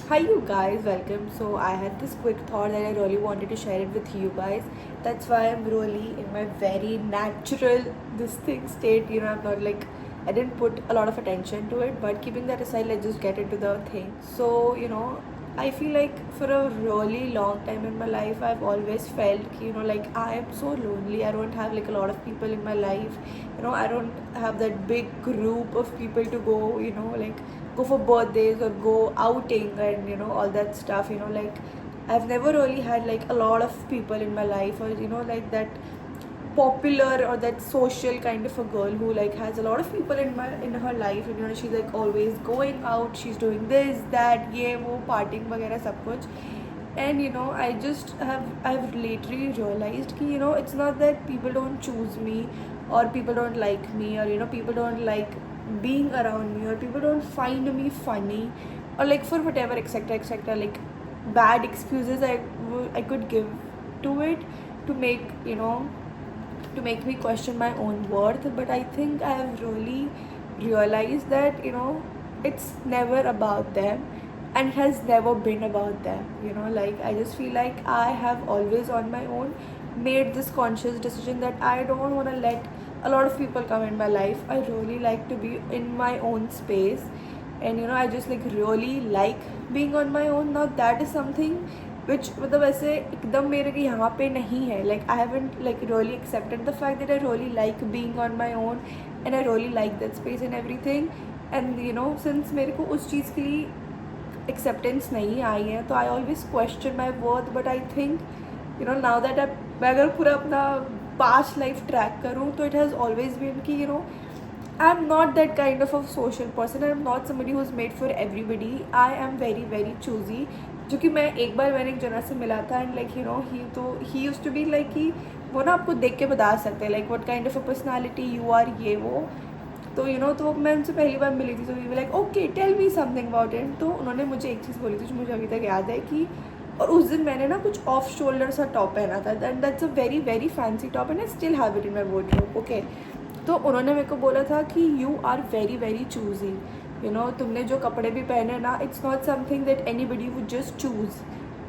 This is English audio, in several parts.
Hi you guys, welcome. So I had this quick thought that I really wanted to share it with you guys. That's why I'm really in my very natural this thing state. I'm not like I didn't put a lot of attention to it, but keeping that aside, let's just get into the thing. So I feel like for a really long time in my life I've always felt like I am so lonely. I don't have like a lot of people in my life. I don't have that big group of people to go, go for birthdays or go outing and all that stuff. Like I've never really had like a lot of people in my life, or like that popular or that social kind of a girl who like has a lot of people in her life, and she's like always going out, she's doing this that ye wo partying वगैरह सब कुछ. And I've lately realized कि it's not that people don't choose me or people don't like me, or people don't like being around me, or people don't find me funny, or like for whatever etc like bad excuses I could give to it to make to make me question my own worth. But I think I have really realized that it's never about them, and it has never been about them. Like I just feel like I have always on my own made this conscious decision that I don't want to let a lot of people come in my life. I really like to be in my own space, and I just like really like being on my own. Now that is something which मतलब ऐसे एकदम मेरे लिए यहाँ पे नहीं है. Like I haven't like really accepted the fact that I really like being on my own, and I really like that space and everything. And since मेरे को उस चीज़ के लिए acceptance नहीं आई है, तो I always question my worth. But I think now that मैं अगर पूरा अपना past life track करूँ, तो it has always been कि I'm not that kind of a social person. I'm not somebody who's made for everybody. I am very very choosy. जो कि मैं एक बार मैंने एक जना से मिला था, and like he used to be like कि वो ना आपको देख के बता सकते हैं like what kind of a personality you are, ये वो. तो तो मैं उनसे पहली बार मिली थी, तो we like okay tell me something about it. तो उन्होंने मुझे एक चीज़ बोली थी जो मुझे अभी तक याद है कि, और उस दिन मैंने ना कुछ ऑफ शोल्डर सा टॉप पहना था, that's a very very fancy top, and I still have it in my wardrobe. Okay, तो उन्होंने मेरे को बोला था कि you are very very choosy. तुमने जो कपड़े भी पहने ना, it's not something that anybody would just choose.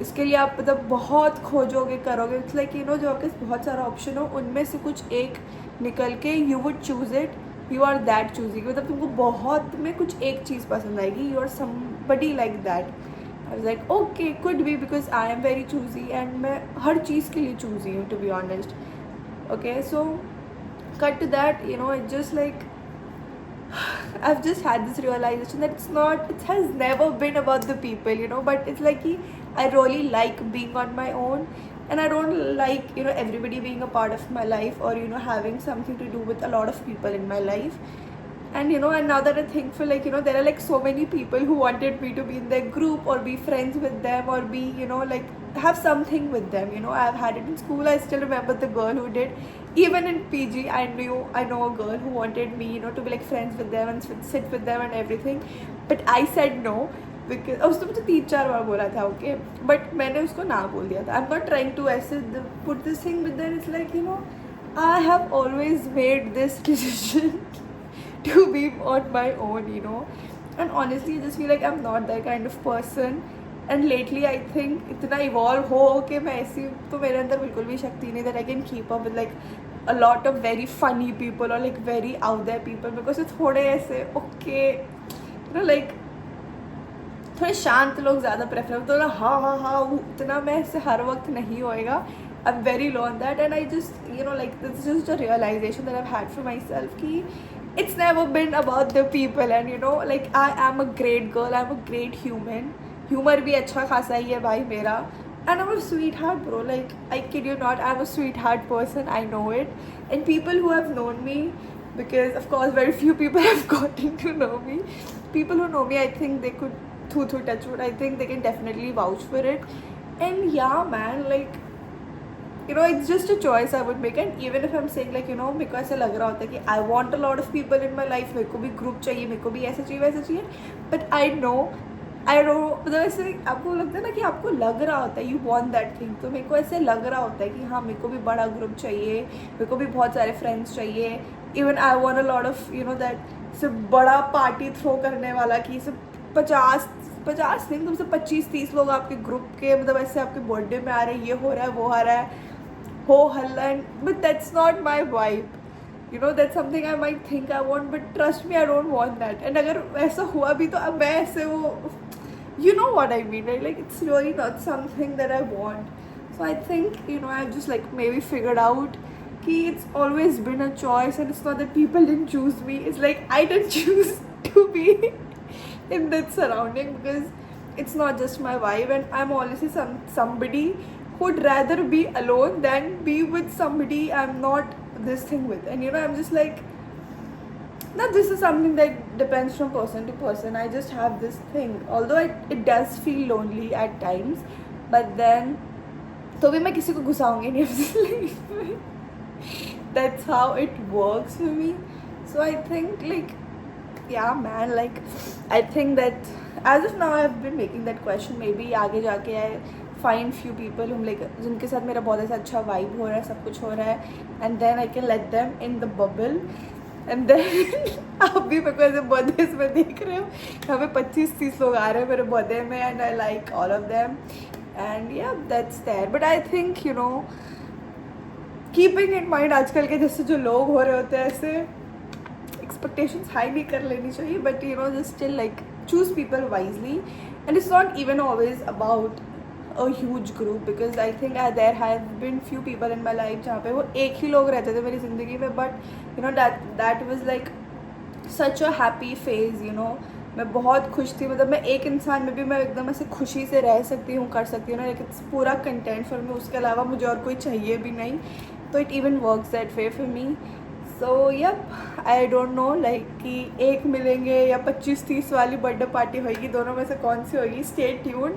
इसके लिए आप मतलब बहुत खोजोगे करोगे. इट्स लाइक जो आपके बहुत सारा ऑप्शन हो, उनमें से कुछ एक निकल के you would choose it. You are that choosy. मतलब तुमको बहुत में कुछ एक चीज़ पसंद आएगी. You are somebody like that. I was like okay, could be, because I am very choosy, and मैं हर चीज़ के लिए चूजी हूँ, to be honest. Okay, so cut to that, it just like I've just had this realization that it has never been about the people, but it's like I really like being on my own, and I don't like everybody being a part of my life, or having something to do with a lot of people in my life. And now that I think, for like there are like so many people who wanted me to be in their group or be friends with them, or be like have something with them. I've had it in school. I still remember the girl who did. Even in PG, I know a girl who wanted me to be like friends with them and sit with them and everything, but I said no, because उसने मुझे 3-4 बार बोला था. Okay, but मैंने उसको ना बोल दिया था. I am not trying to ऐसे put this thing, but then it's like I have always made this decision to be on my own. And honestly I just feel like I'm not that kind of person. And lately I think इतना evolve हो कि मैं ऐसी, तो मेरे अंदर बिल्कुल भी शक्ति नहीं that I can keep up with like a lot of very funny people or like very out there people, because ये थोड़े ऐसे okay like थोड़े शांत लोग ज़्यादा प्रेफर. तो ना हाँ उतना मैं ऐसे हर वक्त नहीं होएगा. I'm very low on that, and I just like this is just a realization that I've had for myself कि it's never been about the people. And like I am a great girl, I'm a great human. Humor भी अच्छा खासा ही है भाई मेरा, and I'm a sweetheart, bro. Like I kid you not, I'm a sweetheart person. I know it. And people who have known me, because of course very few people have gotten to know me. People who know me, I think they could through touch wood, I think they can definitely vouch for it. And yeah man, like it's just a choice I would make. And even if I'm saying like मेरे को ऐसा लग रहा होता है कि I want a lot of people in my life, मेरे को भी ग्रुप चाहिए, मेरे को भी ऐसा चाहिए वैसा चाहिए, but I know मतलब ऐसे आपको लगता है ना कि आपको लग रहा होता है you want that thing. तो मेरे को ऐसे लग रहा होता है कि हाँ मेरे को भी बड़ा ग्रुप चाहिए, मेरे को भी बहुत सारे फ्रेंड्स चाहिए. Even I want a lot of that सब बड़ा पार्टी थ्रो करने वाला, कि सब 50 50 नहीं, कम से 25-30 लोग आपके ग्रुप के, मतलब ऐसे आपके बर्थडे में आ रहे हैं, ये हो रहा है वो आ रहा है, हो हल्ला, but that's not my vibe. You know, that's something I might think I want, but trust me, I don't want that. And अगर ऐसा हुआ भी तो अब मैं ऐसे वो, you know what I mean, right? Like it's really not something that I want. So I think, you know, I've just like maybe figured out कि it's always been a choice, and it's not that people didn't choose me. It's like I didn't choose to be in that surrounding, because it's not just my vibe, and I'm honestly somebody who'd rather be alone than be with somebody I'm not this thing with. And you know, I'm just like, now this is something that depends from person to person. I just have this thing, although it does feel lonely at times, but then तो भी मैं किसी को घुसाऊंगी नहीं अपनी life में. That's how it works for me. So I think like, yeah man, like I think that as of now I've been making that question. Maybe आगे जाके I find few people whom like जिनके साथ मेरा बहुत ऐसा अच्छा vibe हो रहा है, सब कुछ हो रहा है, and then I can let them in the bubble. And then आप भी मेरे को ऐसे बर्थडेज में देख रहे हो, यहाँ पे 25-30 लोग आ रहे हैं मेरे बर्थडे में, and I like all of them, and yeah, that's there. But I think, you know, keeping in mind आजकल के जैसे जो लोग हो रहे होते हैं, ऐसे expectations high नहीं कर लेनी चाहिए, but you know, just still like choose people wisely. And it's not even always about a huge group, because I think there have been few people in my life जहाँ पे वो एक ही लोग रहते थे मेरी ज़िंदगी में, but you know, that was like such a happy phase, you know. मैं बहुत खुश थी, मतलब मैं एक इंसान में भी मैं एकदम ऐसे खुशी से रह सकती हूँ, कर सकती हूँ ना, लेकिन पूरा कंटेंट फॉर मी, उसके अलावा मुझे और कोई चाहिए भी नहीं. तो it even works that way for me. So yup, I don't know like कि एक मिलेंगे या 25-30 वाली बर्थडे पार्टी होगी, दोनों में से कौन सी होगी. स्टे ट्यून्ड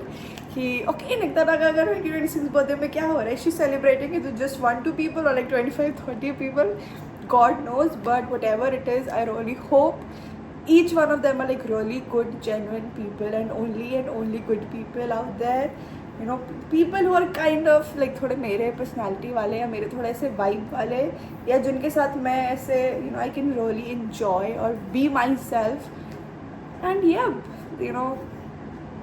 कि ओके निकिता का अगर 26 बर्थडे में क्या हो रहा है, she celebrating it just 1-2 people or like 25-30 people, God knows. But whatever it is, I really hope each one of them are like really good, genuine people, and only good people out there. You know, people who are kind of like थोड़े मेरे personality वाले, या मेरे थोड़े ऐसे vibe वाले, या जिनके साथ मैं ऐसे, you know, I can really enjoy or be myself. And yeah, you know,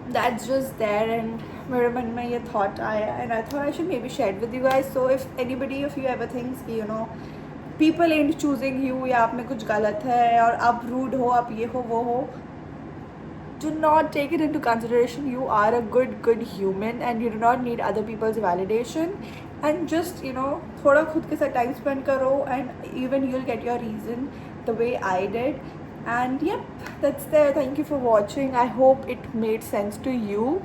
that's just there. And मेरे मन में ये thought आया, and I thought I should maybe share it with you guys. So if anybody of you ever thinks कि, you know, people ain't choosing you, या आप में कुछ गलत है और आप rude हो, आप ये हो वो हो, do not take it into consideration. You are a good human, and you do not need other people's validation. And just, you know, थोड़ा खुद के साथ time spend करो, and even you'll get your reason the way I did. And yep, that's there. Thank you for watching. I hope it made sense to you,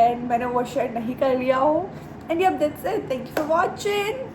and मैंने वो share नहीं कर लिया हो. And yep, that's it. Thank you for watching.